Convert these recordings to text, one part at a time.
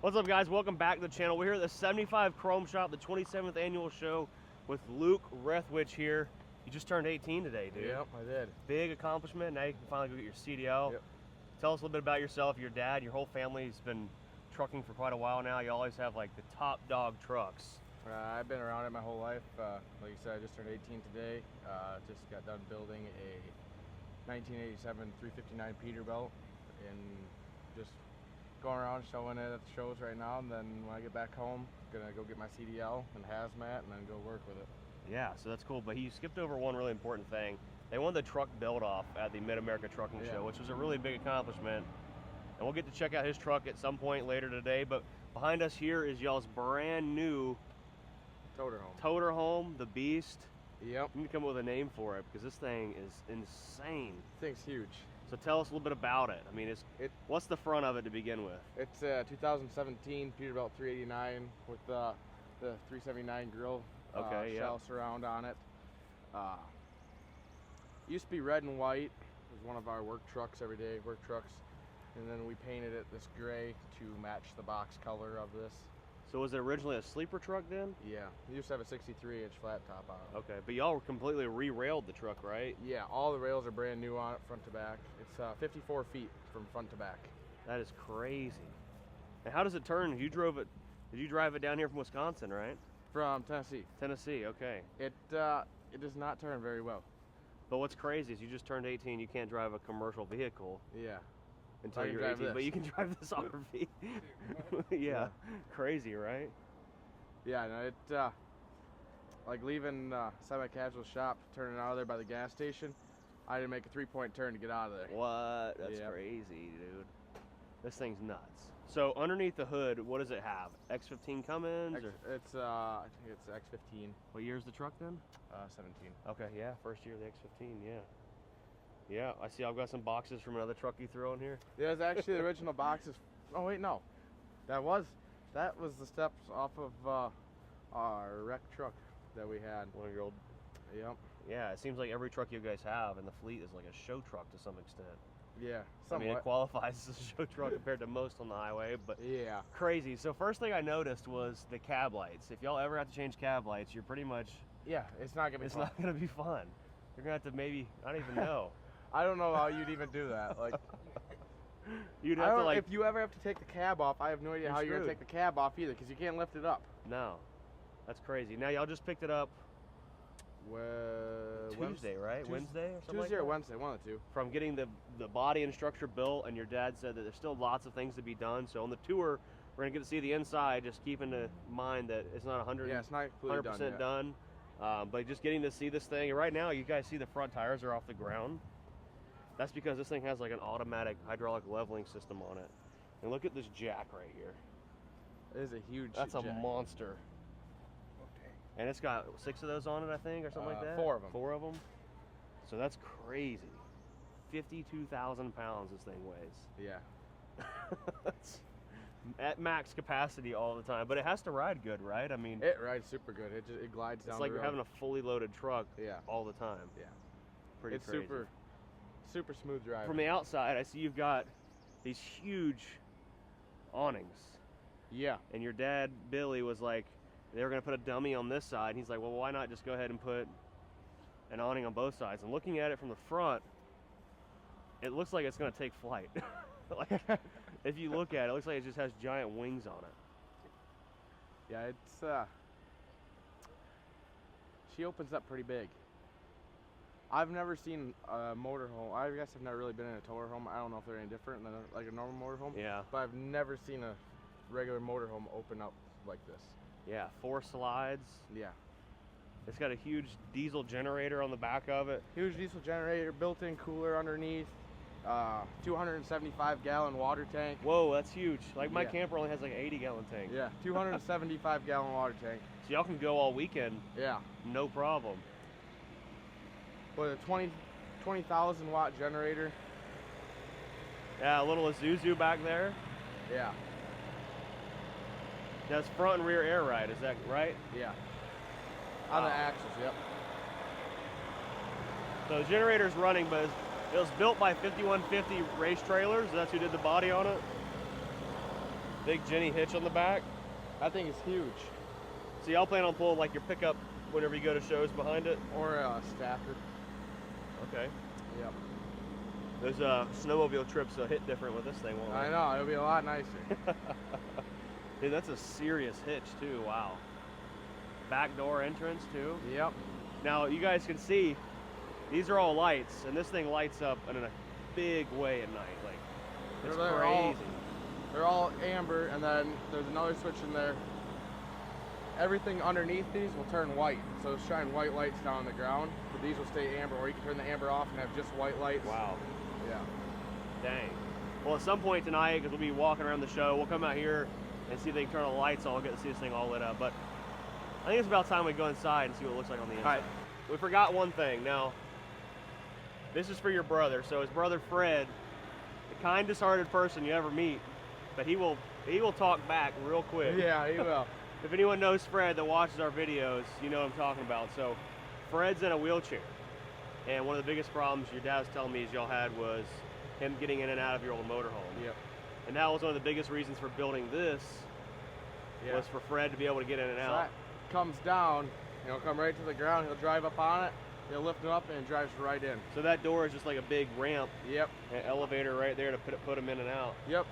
What's up, guys? Welcome back to the channel. We're here at the 75 Chrome Shop, the 27th annual show with Luke Rethwisch here. You just turned 18 today, dude. Yep, I did. Big accomplishment. Now you can finally go get your CDL. Yep. Tell us a little bit about yourself, your dad, your whole family's been trucking for quite a while now. You always have like the top dog trucks. I've been around it my whole life. Like you said, I just turned 18 today. Just got done building a 1987 359 Peterbilt and just going around showing it at the shows right now. And then when I get back home, gonna go get my CDL and hazmat and then go work with it. Yeah, so that's cool. But you skipped over one really important thing. They won the truck build-off at the Mid-America Trucking Show, which was a really big accomplishment. And we'll get to check out his truck at some point later today. But behind us here is y'all's brand new toter home, the Beast. Yep. You need to come up with a name for it because this thing is insane. This thing's huge. So tell us a little bit about it. I mean, what's the front of it to begin with? It's a 2017 Peterbilt 389 with the 379 grill, shell surround on it. Used to be red and white. It was one of our work trucks, everyday work trucks. And then we painted it this gray to match the box color of this. So was it originally a sleeper truck then? Yeah, we used to have a 63-inch flat top on it. Okay, but y'all completely re-railed the truck, right? Yeah, all the rails are brand new on it, front to back. It's 54 feet from front to back. That is crazy. And how does it turn? You drove it, did you drive it down here from Wisconsin, right? From Tennessee. Tennessee, okay. It does not turn very well. But what's crazy is you just turned 18, you can't drive a commercial vehicle. Yeah. Until you're 18, but you can drive this RV. Yeah, crazy, right? Yeah, no, it, like leaving semi-casual shop, turning out of there by the gas station, I had to make a 3-point turn to get out of there. What? That's crazy, dude. This thing's nuts. So underneath the hood, what does it have? X15 Cummins? It's, I think it's X15. What year's the truck then? 17. Okay, yeah, first year of the X15, yeah. Yeah, I see I've got some boxes from another truck you threw in here. Yeah, it's actually the original boxes. Oh wait, no. That was the steps off of our wreck truck that we had. One of your old... Yep. Yeah, it seems like every truck you guys have in the fleet is like a show truck to some extent. Yeah, somewhat. I mean, it qualifies as a show truck compared to most on the highway, but yeah. Crazy. So first thing I noticed was the cab lights. If y'all ever have to change cab lights, you're pretty much... Yeah, it's not gonna be fun. It's not gonna be fun. You're gonna have to maybe, I don't even know. I don't know how you'd even do that. Like, you'd have to like... If you ever have to take the cab off, I have no idea how you're gonna take the cab off either, because you can't lift it up. No, that's crazy. Now y'all just picked it up. Well, Tuesday, right? Wednesday or something. Tuesday or Wednesday, one of the two. From getting the body and structure built, and your dad said that there's still lots of things to be done. So on the tour, we're gonna get to see the inside. Just keeping in mind that it's not 100% done. But just getting to see this thing. And right now, you guys see the front tires are off the ground. That's because this thing has like an automatic hydraulic leveling system on it. And look at this jack right here. It is a huge That's jack. A monster. Okay. And it's got 6 of those on it, I think, or something like that? 4 of them. 4 of them. So that's crazy. 52,000 pounds this thing weighs. Yeah. That's at max capacity all the time. But it has to ride good, right? I mean... It rides super good. It glides down the road. It's like you're having a fully loaded truck all the time. Yeah. Pretty crazy. It's super smooth driving. From the outside, I see you've got these huge awnings. Yeah. And your dad, Billy, was like, they were going to put a dummy on this side. And he's like, well, why not just go ahead and put an awning on both sides? And looking at it from the front, it looks like it's going to take flight. Like, if you look at it, it looks like it just has giant wings on it. Yeah, it's, she opens up pretty big. I've never seen a motorhome. I guess I've never really been in a toter home. I don't know if they're any different than like a normal motorhome. Yeah. But I've never seen a regular motorhome open up like this. Yeah, 4 slides. Yeah. It's got a huge diesel generator on the back of it. Huge diesel generator, built-in cooler underneath. 275-gallon water tank. Whoa, that's huge. Like my camper only has like an 80-gallon tank. Yeah, 275-gallon water tank. So y'all can go all weekend. Yeah. No problem. With a 20,000 watt generator. Yeah, a little Isuzu back there. Yeah. That's front and rear air ride, is that right? Yeah. On the axles, yep. So the generator's running, but it was built by 5150 Race Trailers. That's who did the body on it. Big Jenny hitch on the back. That thing is huge. So y'all plan on pulling like your pickup whenever you go to shows behind it? Or Stafford. Okay. Yep. Those snowmobile trips will hit different with this thing, won't they? I know, it'll be a lot nicer. Dude, that's a serious hitch too, wow. Back door entrance too. Yep. Now you guys can see, these are all lights, and this thing lights up in a big way at night. Like, it's crazy. They're all amber, and then there's another switch in there. Everything underneath these will turn white, so shine white lights down on the ground, but these will stay amber, or you can turn the amber off and have just white lights. Wow. Yeah. Dang. Well, at some point tonight, because we'll be walking around the show, we'll come out here and see if they can turn the lights on. We'll get to see this thing all lit up. But I think it's about time we go inside and see what it looks like on the inside. All right. We forgot one thing. Now, this is for your brother. So his brother Fred, the kindest hearted person you ever meet, but he will talk back real quick. Yeah, he will. If anyone knows Fred that watches our videos, you know what I'm talking about. So Fred's in a wheelchair, and one of the biggest problems your dad was telling me is y'all had was him getting in and out of your old motorhome. Yep. And that was one of the biggest reasons for building this, was for Fred to be able to get in and out. So that comes down, he'll come right to the ground, he'll drive up on it, he'll lift it up, and it drives right in. So that door is just like a big ramp. Yep. An elevator right there to put him in and out. Yep.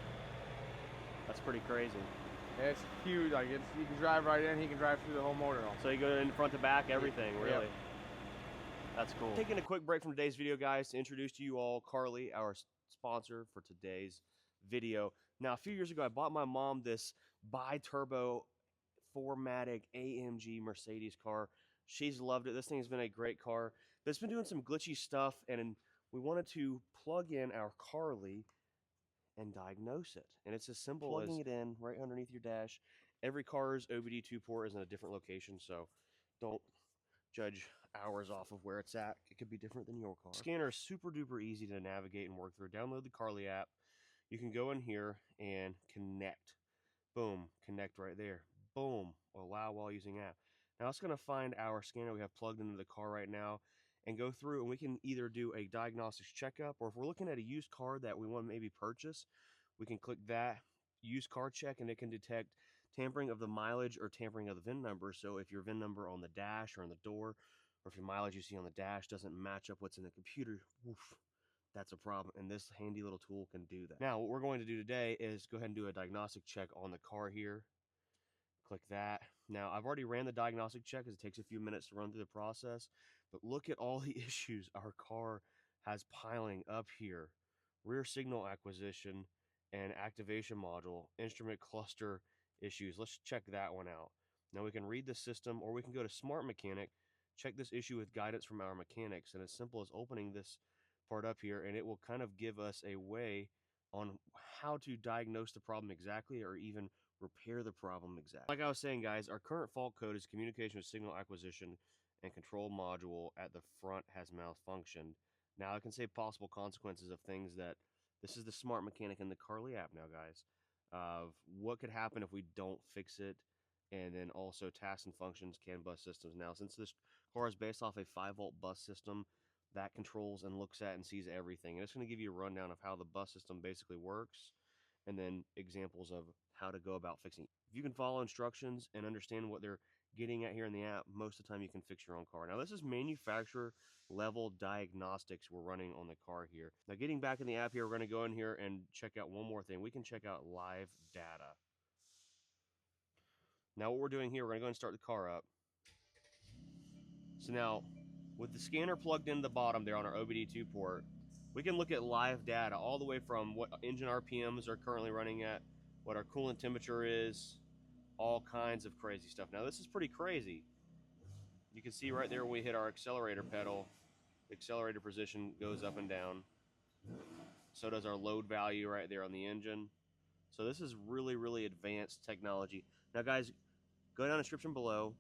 That's pretty crazy. It's huge. Like you can drive right in. He can drive through the whole motorhome. So you go in front to back, everything, really. Yep. That's cool. Taking a quick break from today's video, guys, to introduce to you all Carly, our sponsor for today's video. Now, a few years ago, I bought my mom this bi-turbo 4MATIC AMG Mercedes car. She's loved it. This thing has been a great car, but it's been doing some glitchy stuff, and we wanted to plug in our Carly and diagnose it. And it's as simple as plugging it in right underneath your dash. Every car's OBD2 port is in a different location, so don't judge ours off of where it's at. It could be different than your car. Scanner is super duper easy to navigate and work through. Download the Carly app. You can go in here and connect. Boom, connect right there. Boom, allow while using app. Now it's going to find our scanner we have plugged into the car right now and go through, and we can either do a diagnostics checkup, or if we're looking at a used car that we want to maybe purchase, we can click that used car check, and it can detect tampering of the mileage or tampering of the VIN number. So if your VIN number on the dash or on the door, or if your mileage you see on the dash doesn't match up what's in the computer, oof, that's a problem, and this handy little tool can do that. Now, what we're going to do today is go ahead and do a diagnostic check on the car here. Click that. Now, I've already ran the diagnostic check because it takes a few minutes to run through the process, but look at all the issues our car has piling up here. Rear signal acquisition and activation module, instrument cluster issues. Let's check that one out. Now we can read the system, or we can go to Smart Mechanic, check this issue with guidance from our mechanics, and as simple as opening this part up here, and it will kind of give us a way on how to diagnose the problem exactly, or even repair the problem exactly. Like I was saying, guys, our current fault code is communication with signal acquisition and control module at the front has malfunctioned. Now I can say possible consequences of things that this is the Smart Mechanic in the Carly app now, guys, of what could happen if we don't fix it, and then also tasks and functions, CAN bus systems. Now, since this car is based off a 5-volt bus system that controls and looks at and sees everything, and it's going to give you a rundown of how the bus system basically works, and then examples of how to go about fixing it. If you can follow instructions and understand what they're getting at here in the app, most of the time you can fix your own car. Now, this is manufacturer level diagnostics we're running on the car here. Now, getting back in the app here, we're going to go in here and check out one more thing. We can check out live data. Now, what we're doing here, we're going to go and start the car up. So now, with the scanner plugged into the bottom there on our OBD2 port, we can look at live data all the way from what engine RPMs are currently running at, what our coolant temperature is, all kinds of crazy stuff. Now, this is pretty crazy. You can see right there when we hit our accelerator pedal, the accelerator position goes up and down. So does our load value right there on the engine. So this is really, really advanced technology. Now, guys, go down in the description below.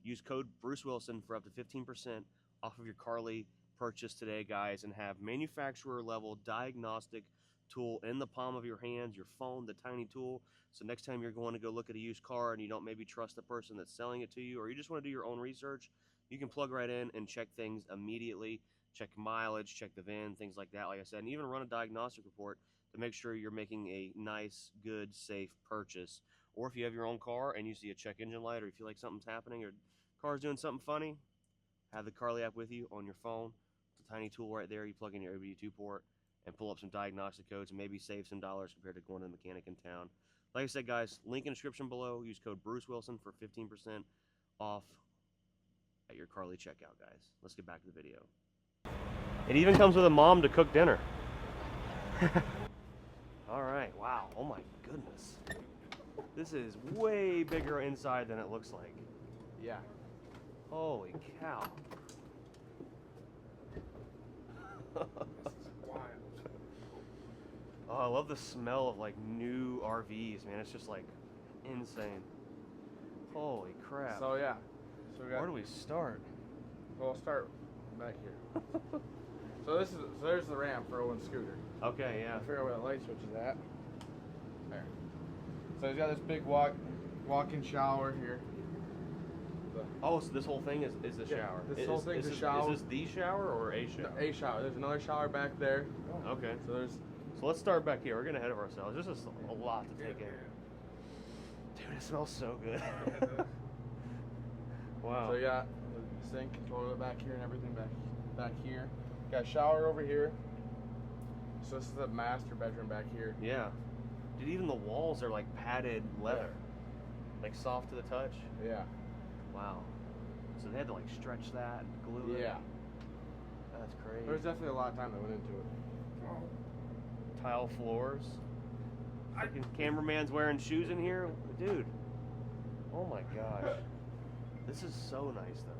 Use code Bruce Wilson for up to 15% off of your Carly purchase today, guys, and have manufacturer level diagnostic tool in the palm of your hands, your phone, the tiny tool. So next time you're going to go look at a used car and you don't maybe trust the person that's selling it to you, or you just want to do your own research, you can plug right in and check things immediately. Check mileage, check the VIN, things like that, like I said, and even run a diagnostic report to make sure you're making a nice, good, safe purchase. Or if you have your own car and you see a check engine light, or you feel like something's happening, or car's doing something funny, have the Carly app with you on your phone. It's a tiny tool right there. You plug in your OBD2 port and pull up some diagnostic codes and maybe save some dollars compared to going to the mechanic in town. Like I said, guys, link in the description below. Use code Bruce Wilson for 15% off at your Carly checkout, guys. Let's get back to the video. It even comes with a mom to cook dinner. All right, wow, oh my goodness. This is way bigger inside than it looks like. Yeah. Holy cow. Oh, I love the smell of like new RVs, man. It's just like insane. Holy crap. So yeah. So where do we start? We'll start back here. So there's the ramp for Owen's scooter. Okay, yeah. I figure out where the light switch is at. There. So he's got this big walk-in shower here. Oh, so this whole thing is the shower. This whole thing's a shower. Is this the shower or a shower? A shower. There's another shower back there. Okay. So let's start back here. We're getting ahead of ourselves. There's just a lot to take in. Dude, it smells so good. Wow. So you got the sink and toilet back here and everything back here. Got a shower over here. So this is the master bedroom back here. Yeah. Dude, even the walls are like padded leather. Like soft to the touch. Yeah. Wow. So they had to like stretch that and glue it. Yeah. That's crazy. There's definitely a lot of time that went into it. Tile floors. Freaking cameraman's wearing shoes in here. Dude. Oh my gosh. This is so nice though.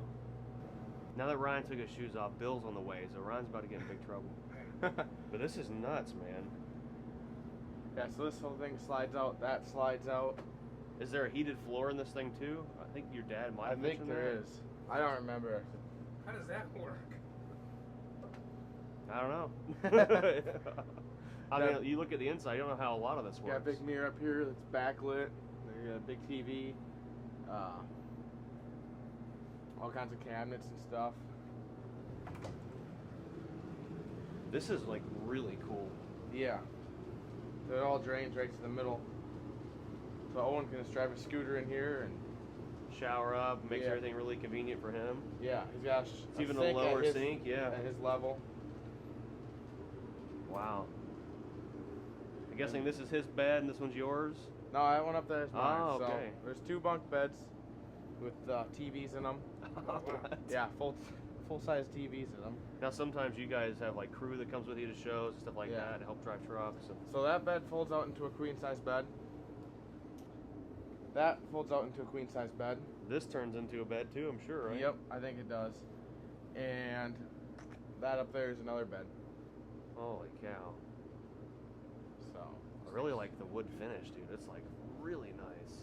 Now that Ryan took his shoes off, Bill's on the way, so Ryan's about to get in big trouble. But this is nuts, man. Yeah, so this whole thing slides out, that slides out. Is there a heated floor in this thing too? I think your dad might have mentioned that. I think there is. I don't remember. How does that work? I don't know. I mean, you look at the inside, you don't know how a lot of this works. Got a big mirror up here that's backlit. There's a big TV. All kinds of cabinets and stuff. This is like really cool. Yeah. So it all drains right to the middle. So Owen can just drive a scooter in here and shower up, makes everything really convenient for him. Yeah, he's got it's even a lower sink, yeah. At his level. Wow. I'm guessing this is his bed and this one's yours? No, that one up there is mine. Oh, okay. So there's 2 bunk beds with TVs in them. Yeah, full-size TVs in them. Now sometimes you guys have like crew that comes with you to shows and stuff like that to help drive trucks. So that bed folds out into a queen-size bed. That folds out into a queen-size bed. This turns into a bed too, I'm sure, right? Yep, I think it does. And that up there is another bed. Holy cow. So I really like the wood finish, dude. It's like really nice.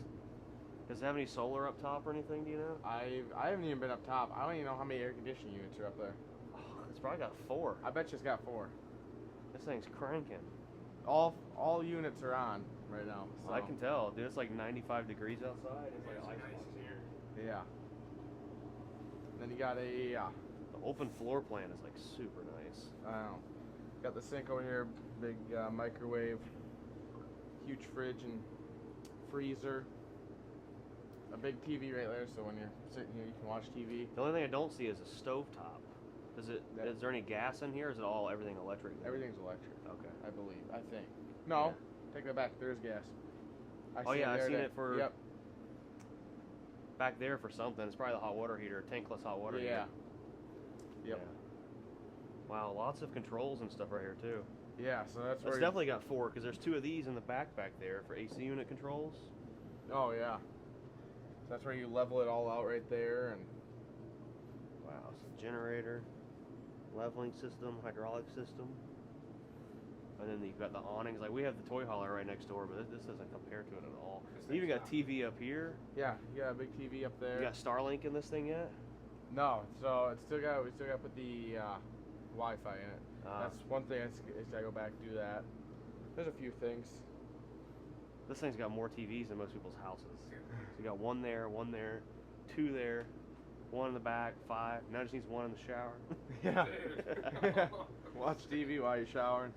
Does it have any solar up top or anything, do you know? I haven't even been up top. I don't even know how many air conditioning units are up there. Oh, it's probably got 4. I bet you it's got 4. This thing's cranking. All units are on right now. So. I can tell, dude. It's like 95 degrees outside. It's like ice in here. Yeah. Then you got a the open floor plan is like super nice. I know. Got the sink over here, big microwave, huge fridge and freezer. A big TV right there, so when you're sitting here, you can watch TV. The only thing I don't see is a stovetop. Is there any gas in here? Or is it everything electric? Everything's electric. Okay. I believe. I think. No. Yeah. Take that back. There's gas. I've seen it for. Yep. Back there for something. It's probably the hot water heater, tankless hot water heater. Yep. Yeah. Wow, lots of controls and stuff right here too. Yeah, so that's where it's definitely got 4 because there's 2 of these in the back there for AC unit controls. Oh yeah. So that's where you level it all out right there and. Wow, so generator, leveling system, hydraulic system, and then you've got the awnings. Like we have the toy hauler right next door, but this doesn't compare to it at all. You even got TV up here. Yeah, you got a big TV up there. You got Starlink in this thing yet? No, so we still got to put the Wi-Fi in it. That's one thing. I go back and do that. There's a few things. This thing's got more TVs than most people's houses. So you got 1 there, 2 there, 1 in the back, 5. Now it just needs 1 in the shower. Yeah. Watch TV while you're showering.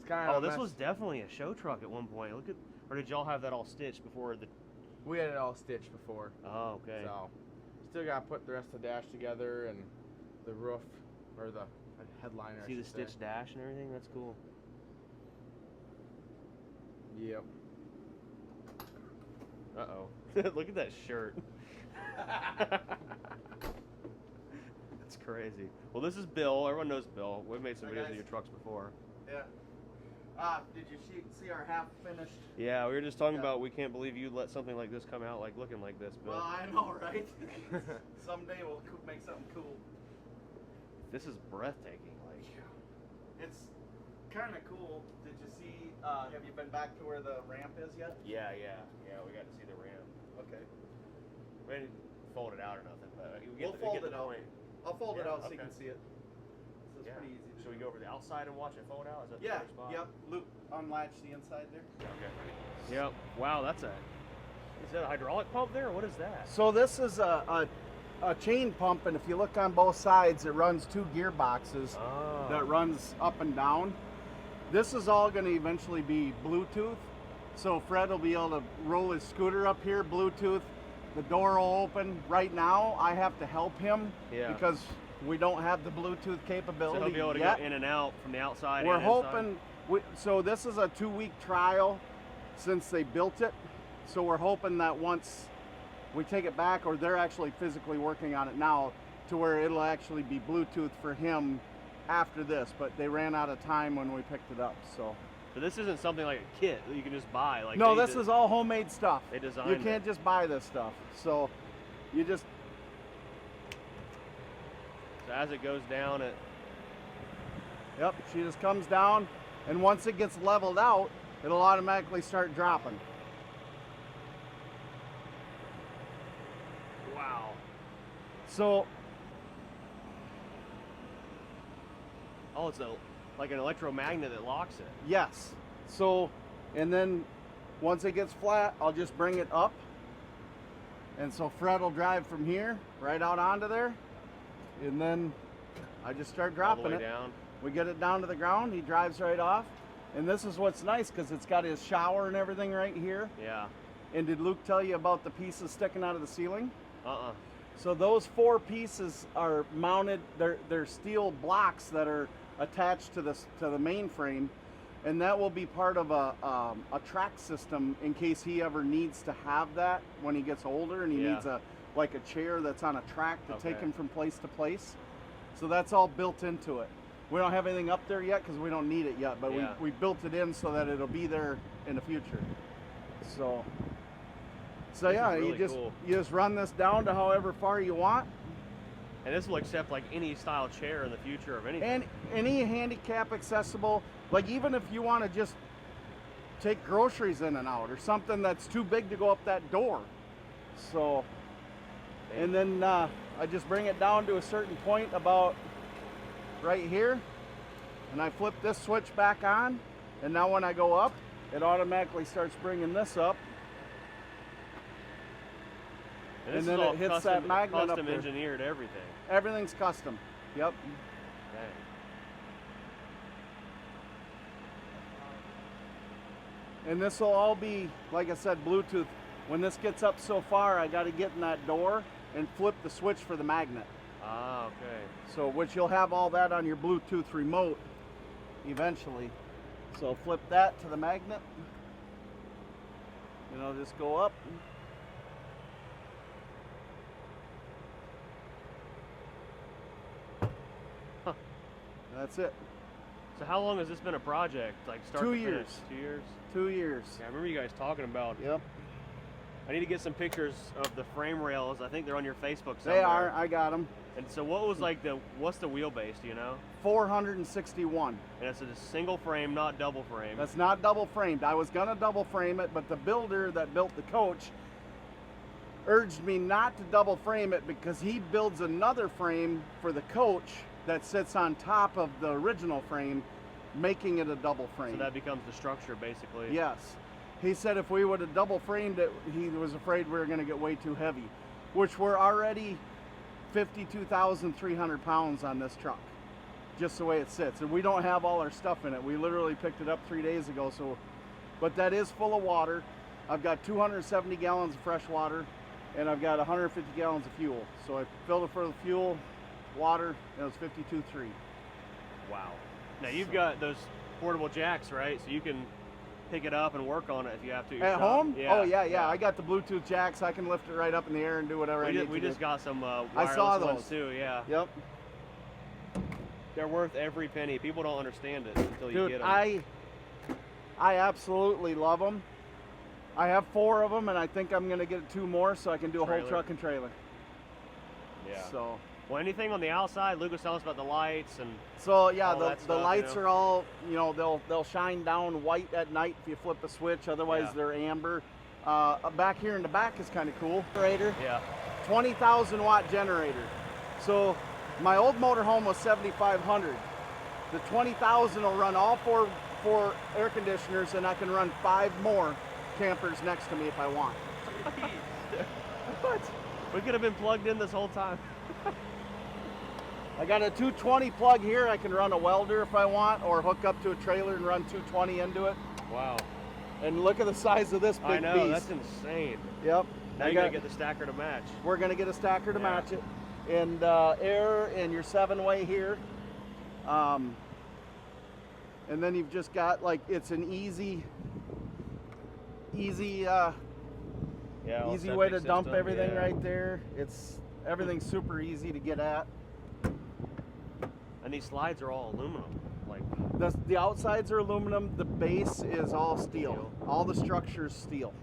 kind of. Oh, this was definitely a show truck at one point. Look at, or did y'all have that all stitched before the? We had it all stitched before. Oh, okay. So, still got to put the rest of the dash together and the roof or the headliner. See the stitched dash and everything. That's cool. Yep. Uh-oh. Look at that shirt. That's crazy. Well, this is Bill. Everyone knows Bill. We've made some videos of your trucks before. Yeah. Did you see our half finished? Yeah, we were just talking about we can't believe you let something like this come out like looking like this, Bill. Well, I know, right? Someday we'll make something cool. This is breathtaking. Like, it's kind of cool. Did you see? Have you been back to where the ramp is yet? Yeah. We got to see the ramp. Okay. We didn't fold it out or nothing, but We'll fold it out. I'll fold it out so okay. you can see it. So it's pretty easy. Should we go over the outside and watch it fold out? Is that the Yeah. first spot? Yep. Loop, unlatch the inside there. Okay. Yep. Wow, that's is that a hydraulic pump there, or what is that? So this is a chain pump, and if you look on both sides, it runs 2 gearboxes that runs up and down. This is all going to eventually be Bluetooth, so Fred will be able to roll his scooter up here, Bluetooth. The door will open. Right now, I have to help him because we don't have the Bluetooth capability So he'll be able to yet. go in and out from the outside. We're and hoping. So this is a 2-week trial since they built it. So we're hoping that once we take it back, or they're actually physically working on it now, to where it'll actually be Bluetooth for him after this. But they ran out of time when we picked it up. So this isn't something like a kit that you can just buy. Like no, this is all homemade stuff. They designed You can't just buy this stuff. So you just. So as it goes down, Yep, she just comes down, and once it gets leveled out, it'll automatically start dropping. Wow. So. Oh, it's like an electromagnet that locks it. Yes. So, and then once it gets flat, I'll just bring it up. And so Fred will drive from here right out onto there. And then I just start dropping All the it. way down. We get it down to the ground. He drives right off. And this is what's nice because it's got his shower and everything right here. Yeah. And did Luke tell you about the pieces sticking out of the ceiling? Uh-uh. So those 4 pieces are mounted. They're steel blocks that are attached to the mainframe, and that will be part of a track system in case he ever needs to have that when he gets older, and he needs a chair that's on a track to take him from place to place. So that's all built into it. We don't have anything up there yet because we don't need it yet, but we built it in so that it'll be there in the future. So yeah, really you just run this down to however far you want. And this will accept like any style chair in the future of anything. And any handicap accessible, like even if you want to just take groceries in and out or something that's too big to go up that door. So, and then I just bring it down to a certain point about right here, and I flip this switch back on, and now when I go up, it automatically starts bringing this up. And then it hits that magnet up there. Custom engineered everything. Everything's custom. Yep. Dang. And this will all be, like I said, Bluetooth. When this gets up so far, I got to get in that door and flip the switch for the magnet. Ah, okay. So, which you'll have all that on your Bluetooth remote eventually. So flip that to the magnet. And it'll just go up. Huh. That's it. So how long has this been a project? Like start 2 to years. finish? 2 years? 2 years. Yeah, I remember you guys talking about. Yep. I need to get some pictures of the frame rails. I think they're on your Facebook somewhere. They are. I got them. And so what was like what's the wheelbase, do you know? 461. And it's a single frame, not double frame. That's not double framed. I was gonna double frame it, but the builder that built the coach urged me not to double frame it because he builds another frame for the coach that sits on top of the original frame, making it a double frame. So that becomes the structure basically. Yes. He said if we would have double framed it, he was afraid we were gonna get way too heavy, which we're already 52,300 pounds on this truck. just the way it sits. And we don't have all our stuff in it. We literally picked it up 3 days ago. So, but that is full of water. I've got 270 gallons of fresh water, and I've got 150 gallons of fuel. So I filled it for the fuel, water, and it was 52.3. Wow. Now you've got those portable jacks, right? So you can pick it up and work on it if you have to. At home? Yeah. Oh yeah. I got the Bluetooth jacks. I can lift it right up in the air and do whatever I need to do. We just got some wireless I saw those ones too. Yeah. Yep. They're worth every penny. People don't understand it until you get them. I absolutely love them. I have 4 of them, and I think I'm gonna get 2 more so I can do a whole truck and trailer. Yeah. So. Well, anything on the outside? Luke was telling us about the lights and. So yeah, the the lights are all, you know, they'll shine down white at night if you flip a switch. Otherwise, they're amber. Back here in the back is kind of cool. Generator. Yeah. 20,000 watt generator. So my old motorhome was 7,500. The 20,000 will run all four air conditioners, and I can run 5 more campers next to me if I want. What? We could have been plugged in this whole time. I got a 220 plug here. I can run a welder if I want, or hook up to a trailer and run 220 into it. Wow. And look at the size of this big I know, beast. that's insane. Yep. Now you gotta get the stacker to match. We're gonna get a stacker to match it. And air and your 7-way here. And then you've just got, like, it's an easy easy way to dump everything right there. Everything's super easy to get at. And these slides are all aluminum. Like the outsides are aluminum. The base is all steel. All the structure's steel.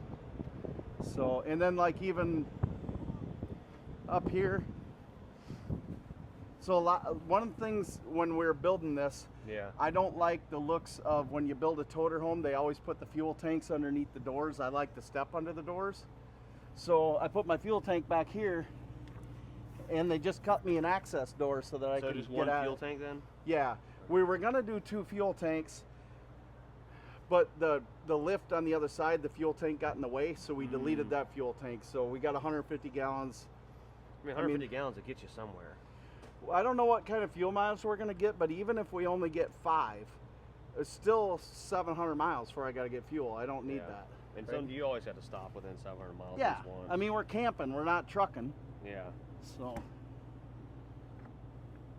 So, and then like even up here. So one of the things when we're building this, I don't like the looks of when you build a toter home, they always put the fuel tanks underneath the doors. I like to step under the doors. So I put my fuel tank back here, and they just cut me an access door so that I can just get one out. fuel tank then? Yeah, we were gonna do 2 fuel tanks, but the lift on the other side, the fuel tank got in the way, so we deleted that fuel tank. So we got 150 gallons. I mean, 150 gallons will get you somewhere. I don't know what kind of fuel miles we're gonna get, but even if we only get 5, it's still 700 miles before I gotta get fuel. I don't need that. And so you always have to stop within 700 miles. Yeah, I mean, we're camping, we're not trucking. Yeah. So.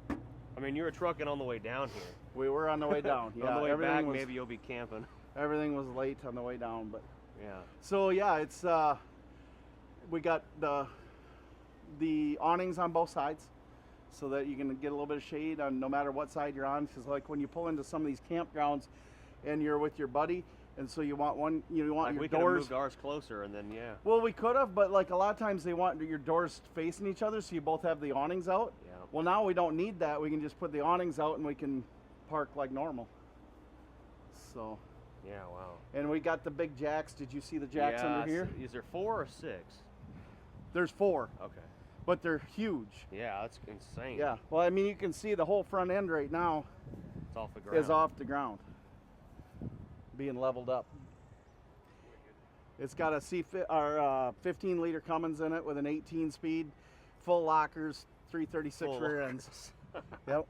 I mean, you were trucking on the way down here. We were on the way down. Yeah, on the way back, maybe you'll be camping. Everything was late on the way down, but. Yeah. So yeah, it's we got the awnings on both sides, so that you can get a little bit of shade on no matter what side you're on. Because like when you pull into some of these campgrounds, and you're with your buddy, and so you want your doors. We could have moved ours closer, and then Well, we could have, but like a lot of times they want your doors facing each other, so you both have the awnings out. Yeah. Well, now we don't need that. We can just put the awnings out, and we can park like normal. So. Yeah. Wow. And we got the big jacks. Did you see the jacks under here? Is there 4 or 6? There's 4. Okay. But they're huge. Yeah, that's insane. Yeah. Well, I mean, you can see the whole front end right now. It's off the ground. Is off the ground. Being leveled up. It's got a 15-liter Cummins in it with an 18-speed, full lockers, 336 rear ends. Yep.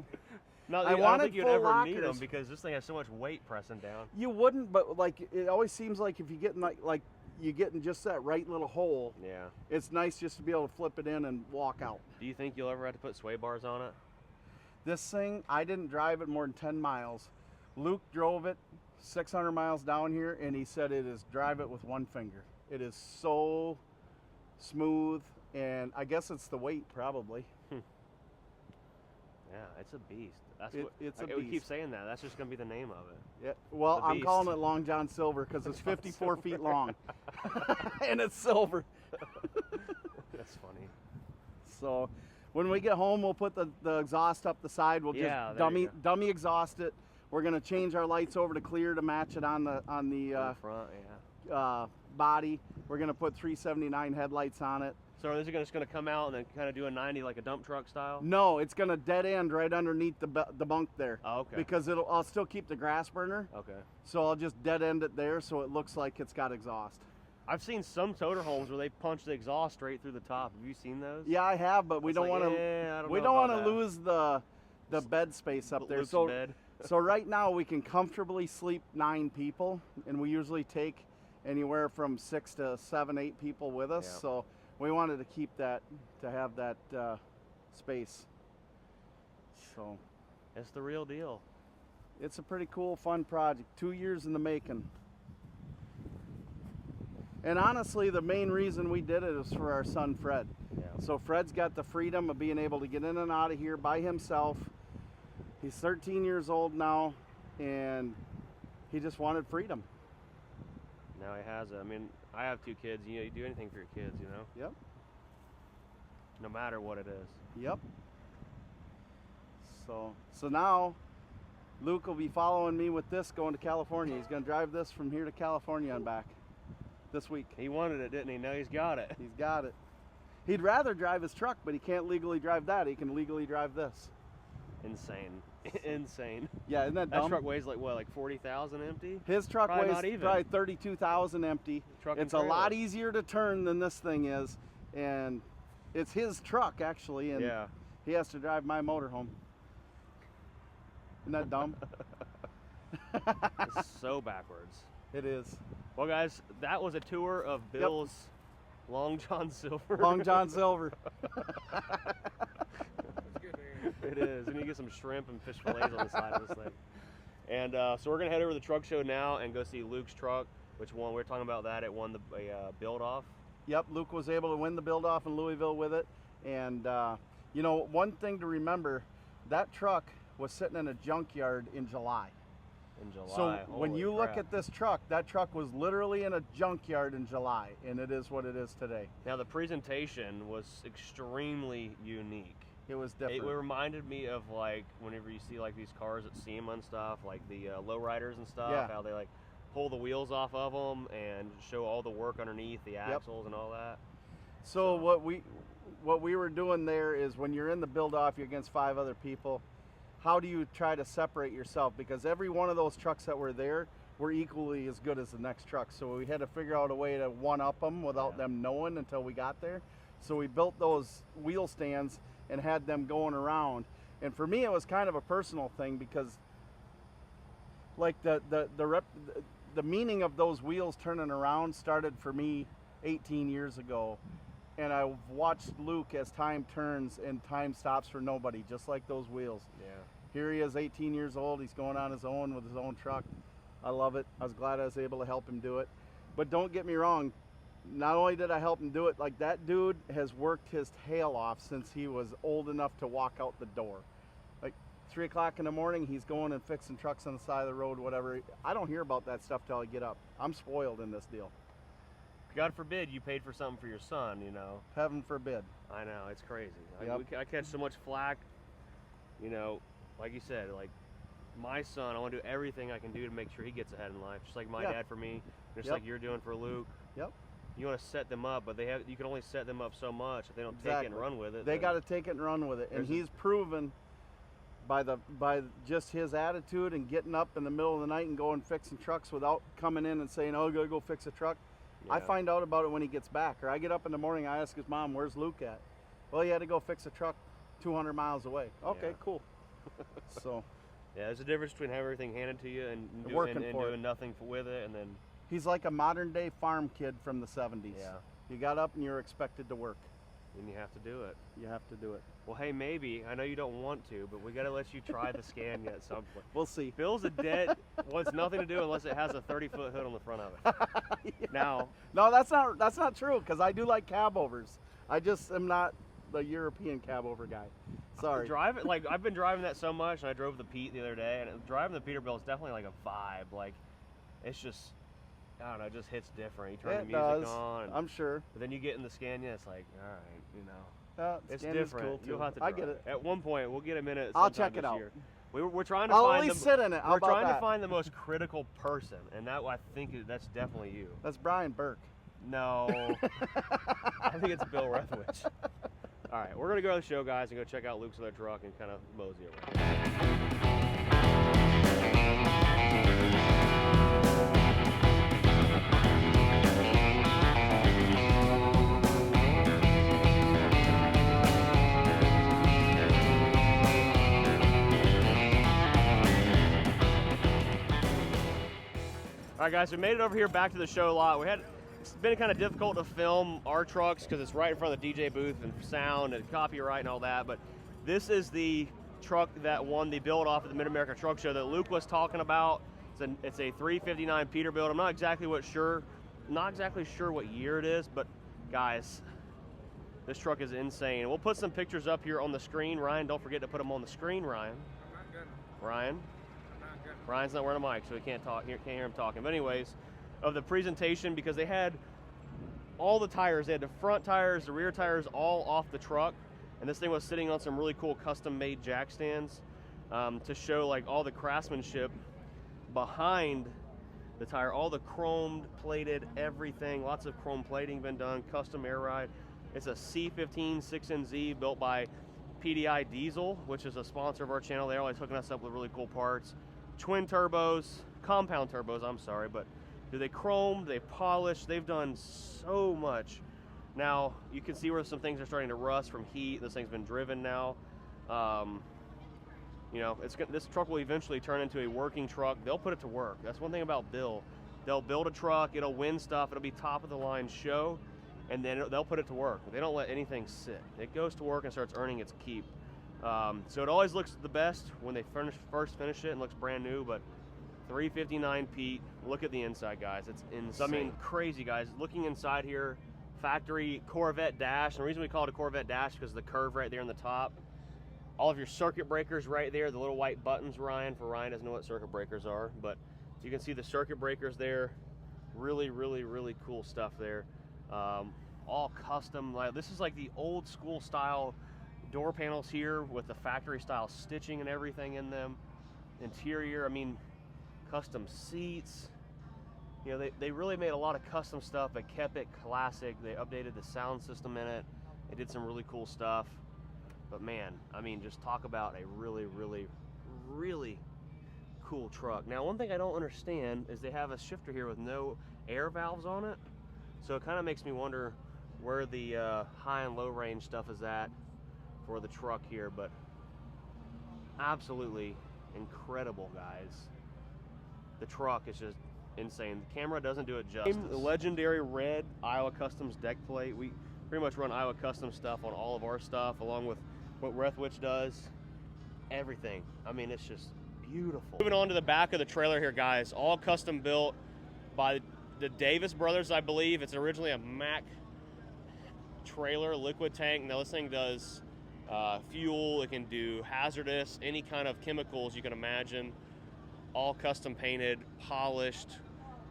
No, I don't think you'd ever need them because this thing has so much weight pressing down. You wouldn't, but like it always seems like if you get in like you get in just that right little hole. Yeah. It's nice just to be able to flip it in and walk out. Do you think you'll ever have to put sway bars on it? This thing, I didn't drive it more than 10 miles. Luke drove it 600 miles down here, and he said it is drive it with one finger. It is so smooth, and I guess it's the weight probably. Yeah, it's a beast. It's a beast. We keep saying that. That's just going to be the name of it. Yeah. Well, I'm calling it Long John Silver because it's 54 feet long, and it's silver. That's funny. So, when we get home, we'll put the exhaust up the side. We'll just dummy exhaust it. We're gonna change our lights over to clear to match it on the front, body. We're gonna put 379 headlights on it. So is it just gonna come out and then kind of do a 90 like a dump truck style? No, it's gonna dead end right underneath the bunk there. Oh, okay. Because I'll still keep the grass burner. Okay. So I'll just dead end it there so it looks like it's got exhaust. I've seen some toter homes where they punch the exhaust straight through the top. Have you seen those? Yeah, I have, but we don't want to. We don't want to lose the bed space up there. Luke's So bed. so right now we can comfortably sleep 9 people, and we usually take anywhere from 6 to 7, 8 people with us. Yeah. So we wanted to keep that, to have that space. So It's the real deal. it's a pretty cool, fun project. 2 years in the making. And honestly, the main reason we did it is for our son Fred. Yeah. So Fred's got the freedom of being able to get in and out of here by himself. He's 13 years old now, and he just wanted freedom. Now he has it. I mean, I have 2 kids. You know, you do anything for your kids, you know? Yep. No matter what it is. Yep. So now Luke will be following me with this going to California. He's going to drive this from here to California and back this week. He wanted it, didn't he? Now he's got it. He's got it. He'd rather drive his truck, but he can't legally drive that. He can legally drive this. Insane. Insane. Yeah, isn't that That dumb? truck weighs like what, like 40,000 empty? His truck Probably weighs not even. probably 32,000 empty. Truck and It's a trailer. lot easier to turn than this thing is, and it's his truck actually, and Yeah. he has to drive my motorhome. Isn't that dumb? It's so backwards. It is. Well, guys, that was a tour of Bill's Long John Silver. Long John Silver. It is. And you get some shrimp and fish fillets on the side of this thing. And so we're going to head over to the truck show now and go see Luke's truck, which won. We were talking about that. It won the build off. Yep, Luke was able to win the build off in Louisville with it. And, you know, one thing to remember, that truck was sitting in a junkyard in July. In July. So when Holy you look crap. at this truck, that truck was literally in a junkyard in July, and it is what it is today. Now, the presentation was extremely unique. It was different. It reminded me of like whenever you see like these cars at SEMA and stuff, like the lowriders and stuff, Yeah. how they like pull the wheels off of them and show all the work underneath the axles and all that. So what we were doing there is when you're in the build off, you're against 5 other people. How do you try to separate yourself? Because every one of those trucks that were there were equally as good as the next truck. So we had to figure out a way to one-up them without them knowing until we got there. So we built those wheel stands and had them going around. And for me, it was kind of a personal thing because like the meaning of those wheels turning around started for me 18 years ago. And I've watched Luke as time turns and time stops for nobody, just like those wheels. Yeah. Here he is, 18 years old. He's going on his own with his own truck. I love it. I was glad I was able to help him do it. But don't get me wrong. Not only did I help him do it, like that dude has worked his tail off since he was old enough to walk out the door. Like 3 o'clock in the morning, he's going and fixing trucks on the side of the road, whatever. I don't hear about that stuff till I get up. I'm spoiled in this deal. God forbid you paid for something for your son, you know. Heaven forbid. I know, it's crazy. Yep. I catch so much flack, you know, like you said, like my son, I want to do everything I can do to make sure he gets ahead in life, just like my dad for me, just like you're doing for Luke. Yep. You want to set them up, but you can only set them up so much if they don't take it and run with it. They got to take it and run with it. And he's proven by just his attitude and getting up in the middle of the night and going fixing trucks without coming in and saying, "Oh, I gotta go fix a truck." I find out about it when he gets back, or I get up in the morning, I ask his mom, "Where's Luke at?" "Well, he had to go fix a truck 200 miles away." "Okay, cool." So yeah, there's a difference between having everything handed to you and doing nothing with it, and then he's like a modern day farm kid from the 70s. Yeah. You got up and you're expected to work. and you have to do it. You have to do it. Well, hey, maybe. I know you don't want to, but we got to let you try the Scania at some point. We'll see. Bill's a dead, wants nothing to do unless it has a 30-foot hood on the front of it. Yeah. Now, no, that's not true, because I do like cab overs. I just am not the European cab over guy. Sorry. I've been driving that so much, and I drove the Pete the other day, and driving the Peterbilt is definitely like a vibe. Like, it's just, I don't know, it just hits different. You turn the music on. I'm sure. But then you get in the Scania, it's like, all right, you know. It's Scania's different. cool too. You'll have to I drive get it. At one point, we'll get a minute. I'll sometime check it this out. year. We're trying to I'll find at least sit in it. How we're about trying that? to find the most critical person, and that I think that's definitely you. That's Brian Burke. No, I think it's Bill Rethwisch. All right, we're gonna go to the show, guys, and go check out Luke's other truck and kind of mosey around. All right, guys, we made it over here back to the show lot. It's been kind of difficult to film our trucks because it's right in front of the DJ booth and sound and copyright and all that, but this is the truck that won the build off at the Mid-America Truck Show that Luke was talking about. It's a 359 Peterbilt. I'm not exactly sure what year it is, but guys, this truck is insane. We'll put some pictures up here on the screen. Ryan, don't forget to put them on the screen, Ryan. I'm not good. Ryan? I'm not good. Ryan's not wearing a mic, so he can't talk. Can't hear him talking. But anyways, of the presentation, because they had all the tires. They had the front tires, the rear tires, all off the truck. And this thing was sitting on some really cool custom-made jack stands to show like all the craftsmanship behind the tire, all the chromed, plated, everything. Lots of chrome plating been done, custom air ride. It's a C15 6NZ built by PDI Diesel, which is a sponsor of our channel. They're always hooking us up with really cool parts. Twin turbos, compound turbos, I'm sorry, but they chromed, they polished, they've done so much. Now, you can see where some things are starting to rust from heat. This thing's been driven now. You know, this truck will eventually turn into a working truck. They'll put it to work. That's one thing about Bill. They'll build a truck, it'll win stuff, it'll be top of the line show, and then they'll put it to work. They don't let anything sit. It goes to work and starts earning its keep. So it always looks the best when they first finish it and looks brand new, but 359 Pete, look at the inside, guys. It's insane. I mean, crazy, guys. Looking inside here, factory Corvette dash. And the reason we call it a Corvette dash is because of the curve right there in the top. All of your circuit breakers right there, the little white buttons, Ryan, for Ryan doesn't know what circuit breakers are, but you can see the circuit breakers there. Really, really, really cool stuff there. All custom. This is like the old school style door panels here with the factory style stitching and everything in them. Interior, I mean, custom seats. You know, they really made a lot of custom stuff, but kept it classic. They updated the sound system in it. They did some really cool stuff. But man, I mean, just talk about a really, really, really cool truck. Now, one thing I don't understand is they have a shifter here with no air valves on it. So it kind of makes me wonder where the high and low range stuff is at for the truck here. But absolutely incredible, guys. The truck is just insane. The camera doesn't do it justice. The legendary red Iowa Customs deck plate. We pretty much run Iowa Customs stuff on all of our stuff, along with what Rethwisch does. Everything. I mean, it's just beautiful. Moving on to the back of the trailer here, guys. All custom built by the Davis brothers, I believe. It's originally a Mack trailer, liquid tank. Now this thing does fuel. It can do hazardous, any kind of chemicals you can imagine. All custom painted, polished,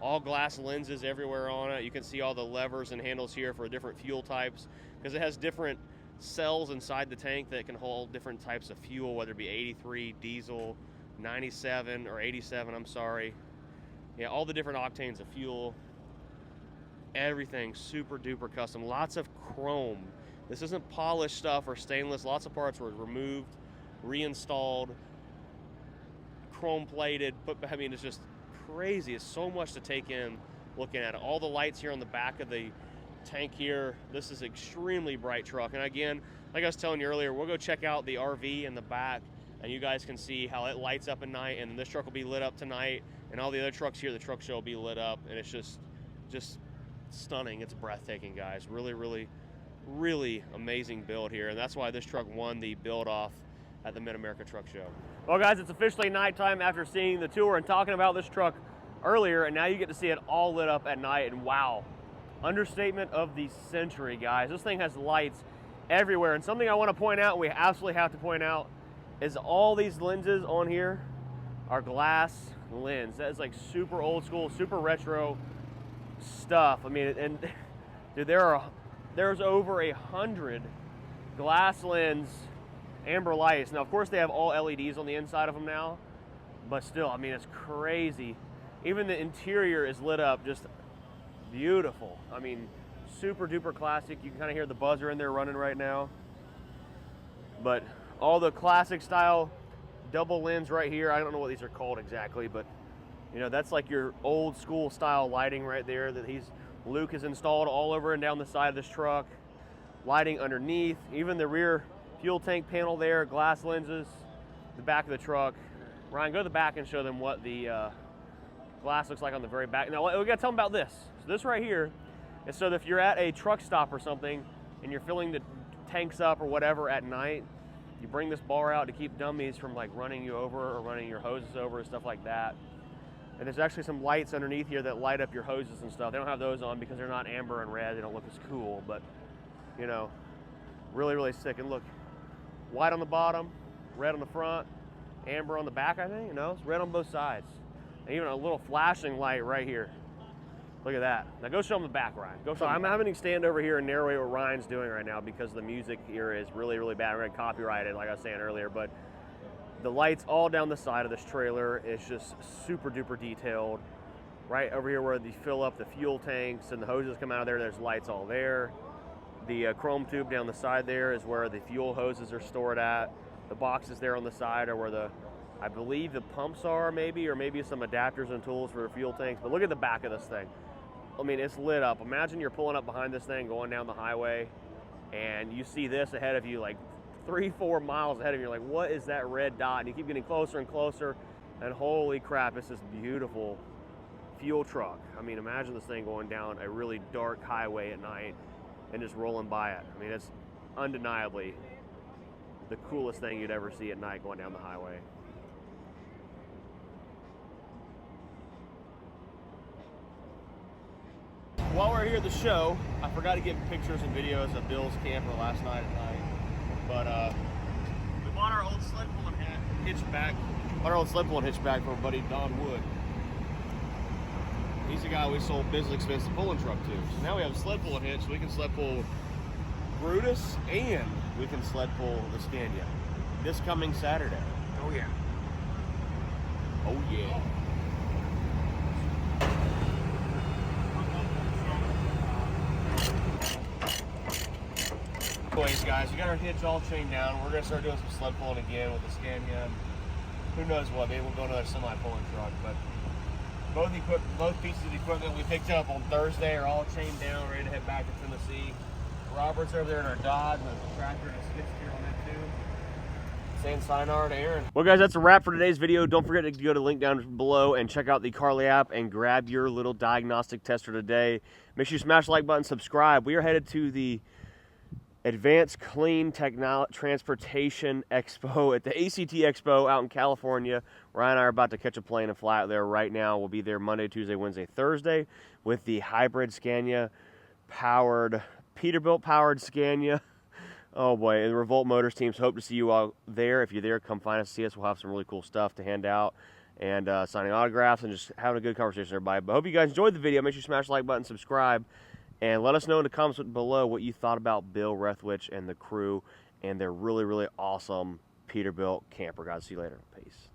all glass lenses everywhere on it. You can see all the levers and handles here for different fuel types, because it has different cells inside the tank that can hold different types of fuel, whether it be 83, diesel, 97, or 87, I'm sorry. Yeah, all the different octanes of fuel. Everything super duper custom. Lots of chrome. This isn't polished stuff or stainless. Lots of parts were removed, reinstalled, chrome plated. I mean, it's just crazy. It's so much to take in looking at it. All the lights here on the back of the tank here. This is extremely bright truck. And again, like I was telling you earlier, we'll go check out the RV in the back and you guys can see how it lights up at night, and this truck will be lit up tonight, and all the other trucks here, the truck show will be lit up, and it's just stunning. It's breathtaking, guys. Really, really, really amazing build here, and that's why this truck won the build off at the Mid-America Truck Show. Well, guys, it's officially nighttime after seeing the tour and talking about this truck earlier, and now you get to see it all lit up at night, and wow, understatement of the century, guys. This thing has lights everywhere, and something I want to point out, we absolutely have to point out, is all these lenses on here are glass lens. That is like super old school, super retro stuff. I mean, and dude, there's over 100 glass lens amber lights. Now, of course, they have all LEDs on the inside of them now, but still, I mean, it's crazy. Even the interior is lit up, just beautiful. I mean, super duper classic. You can kind of hear the buzzer in there running right now. But all the classic style double lens right here. I don't know what these are called exactly, but you know, that's like your old school style lighting right there that Luke has installed all over and down the side of this truck. Lighting underneath, even the rear fuel tank panel there, glass lenses, the back of the truck. Ryan, go to the back and show them what the glass looks like on the very back. Now, we gotta tell them about this. So this right here is so that if you're at a truck stop or something and you're filling the tanks up or whatever at night, you bring this bar out to keep dummies from like running you over or running your hoses over and stuff like that. And there's actually some lights underneath here that light up your hoses and stuff. They don't have those on because they're not amber and red. They don't look as cool, but you know, really, really sick. And look, white on the bottom, red on the front, amber on the back, I think, you know, it's red on both sides. And even a little flashing light right here. Look at that. Now go show them the back, Ryan. Go show them. I'm having to stand over here and narrate what Ryan's doing right now because the music here is really, really bad. We're gonna copyright it, like I was saying earlier, but the lights all down the side of this trailer is just super duper detailed. Right over here where they fill up the fuel tanks and the hoses come out of there, there's lights all there. The chrome tube down the side there is where the fuel hoses are stored at. The boxes there on the side are where I believe the pumps are maybe, or maybe some adapters and tools for fuel tanks. But look at the back of this thing. I mean, it's lit up. Imagine you're pulling up behind this thing going down the highway and you see this ahead of you like 3-4 miles ahead of you. You're like, what is that red dot? And you keep getting closer and closer, and holy crap, it's this beautiful fuel truck. I mean, imagine this thing going down a really dark highway at night and just rolling by it. I mean, it's undeniably the coolest thing you'd ever see at night going down the highway. While we're here at the show, I forgot to get pictures and videos of Bill's camper last night at night. But we bought our old sled pulling hitchback. Our old sled pulling hitchback from our buddy Don Wood. He's the guy we sold business expensive pulling truck to. So now we have a sled pulling hitch, so we can sled pull Brutus and we can sled pull the Scania this coming Saturday. Oh yeah. Oh yeah. Anyways, guys, we got our hitch all chained down. We're gonna start doing some sled pulling again with the Scania. Who knows what? Maybe we'll go to another semi-pulling truck. But both pieces of equipment we picked up on Thursday are all chained down, ready to head back to Tennessee. Robert's over there in our Dodge with a tractor and a skid steer on that too. Saying sayonara to Aaron. Well, guys, that's a wrap for today's video. Don't forget to go to the link down below and check out the Carly app and grab your little diagnostic tester today. Make sure you smash the like button, subscribe. We are headed to the Advanced Clean Transportation Expo at the ACT Expo out in California. Ryan and I are about to catch a plane and fly out there right now. We'll be there Monday, Tuesday, Wednesday, Thursday with the hybrid Scania powered, Peterbilt powered Scania. Oh boy, and the Revolt Motors teams hope to see you all there. If you're there, come find us, see us. We'll have some really cool stuff to hand out and signing autographs and just having a good conversation with everybody. But I hope you guys enjoyed the video. Make sure you smash the like button, subscribe. And let us know in the comments below what you thought about Bill Rethwisch and the crew and their really, really awesome Peterbilt camper. Guys, see you later. Peace.